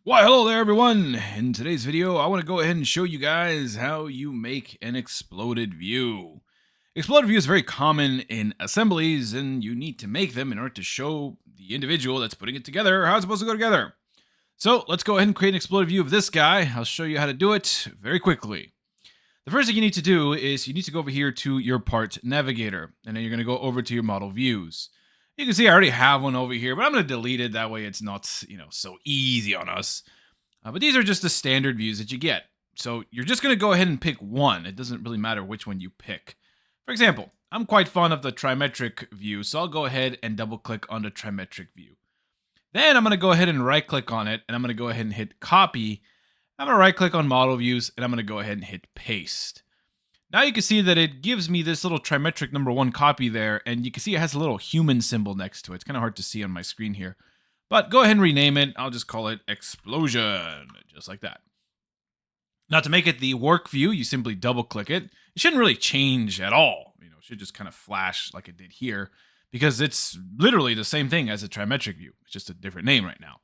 Why, hello there, everyone. In today's video, I want to go ahead and show you guys how you make an exploded view. Exploded view is very common in assemblies, and you need to make them in order to show the individual that's putting it together how it's supposed to go together. So let's go ahead and create an exploded view of this guy. I'll show you how to do it very quickly. The first thing you need to do is you need to go over here to your part navigator, and then you're going to go over to your model views. You can see I already have one over here, but I'm going to delete it. That way it's not, so easy on us. But these are just the standard views that you get. So you're just going to go ahead and pick one. It doesn't really matter which one you pick. For example, I'm quite fond of the trimetric view, so I'll go ahead and double click on the trimetric view. Then I'm going to go ahead and right click on it, and I'm going to go ahead and hit copy. I'm going to right click on model views, and I'm going to go ahead and hit paste. Now you can see that it gives me this little trimetric #1 copy there, and you can see it has a little human symbol next to it. It's kind of hard to see on my screen here. But go ahead and rename it. I'll just call it Explosion, just like that. Now to make it the work view, you simply double click it. It shouldn't really change at all. It should just kind of flash like it did here, because it's literally the same thing as a trimetric view. It's just a different name right now.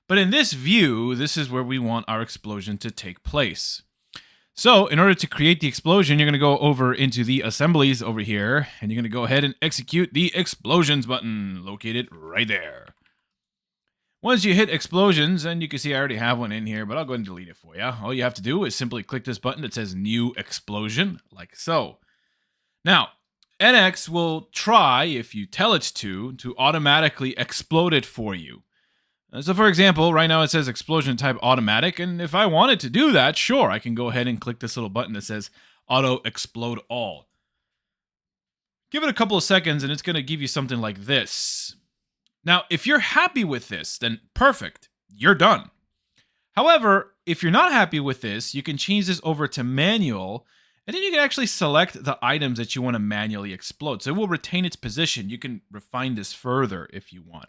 But in this view, this is where we want our explosion to take place. So in order to create the explosion, you're going to go over into the assemblies over here, and you're going to go ahead and execute the explosions button located right there. Once you hit explosions, and you can see I already have one in here, but I'll go ahead and delete it for you. All you have to do is simply click this button that says new explosion, like so. Now, NX will try, if you tell it to automatically explode it for you. So for example, right now it says explosion type automatic, and if I wanted to do that, sure, I can go ahead and click this little button that says auto explode all. Give it a couple of seconds and it's going to give you something like this. Now, if you're happy with this, then perfect, you're done. However, if you're not happy with this, you can change this over to manual, and then you can actually select the items that you want to manually explode. So it will retain its position. You can refine this further if you want.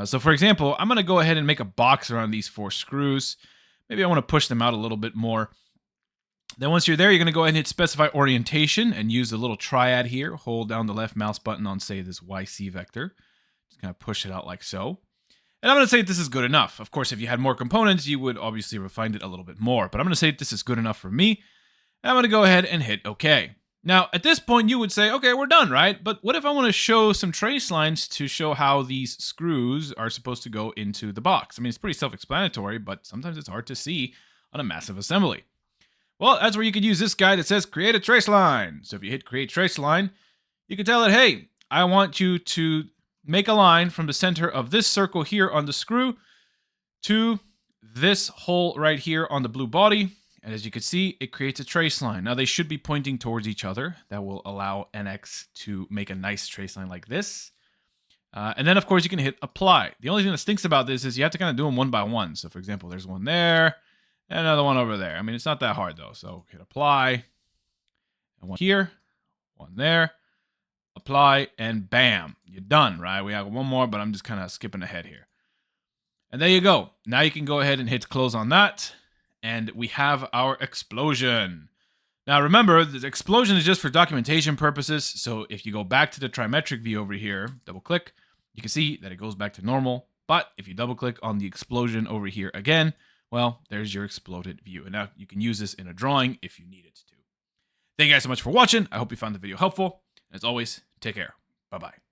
So for example, I'm going to go ahead and make a box around these 4 screws. Maybe I want to push them out a little bit more. Then once you're there, you're going to go ahead and hit specify orientation and use the little triad here. Hold down the left mouse button on, say, this YC vector. Just kind of push it out like so. And I'm going to say this is good enough. Of course, if you had more components, you would obviously refine it a little bit more. But I'm going to say this is good enough for me. And I'm going to go ahead and hit OK. Now, at this point, you would say, okay, we're done, right? But what if I want to show some trace lines to show how these screws are supposed to go into the box? I mean, it's pretty self-explanatory, but sometimes it's hard to see on a massive assembly. Well, that's where you could use this guy that says create a trace line. So if you hit create trace line, you can tell it, hey, I want you to make a line from the center of this circle here on the screw to this hole right here on the blue body. And as you can see, it creates a trace line. Now they should be pointing towards each other. That will allow NX to make a nice trace line like this. And then of course you can hit apply. The only thing that stinks about this is you have to kind of do them one by one. So for example, there's one there and another one over there. I mean, it's not that hard though. So hit apply, and one here, one there, apply, and bam, you're done, right? We have one more, but I'm just kind of skipping ahead here. And there you go. Now you can go ahead and hit close on that. And we have our explosion. Now remember, the explosion is just for documentation purposes. So if you go back to the trimetric view over here, double click, you can see that it goes back to normal. But if you double click on the explosion over here again, well, there's your exploded view. And now you can use this in a drawing if you need it to. Thank you guys so much for watching. I hope you found the video helpful. As always, take care. Bye-bye.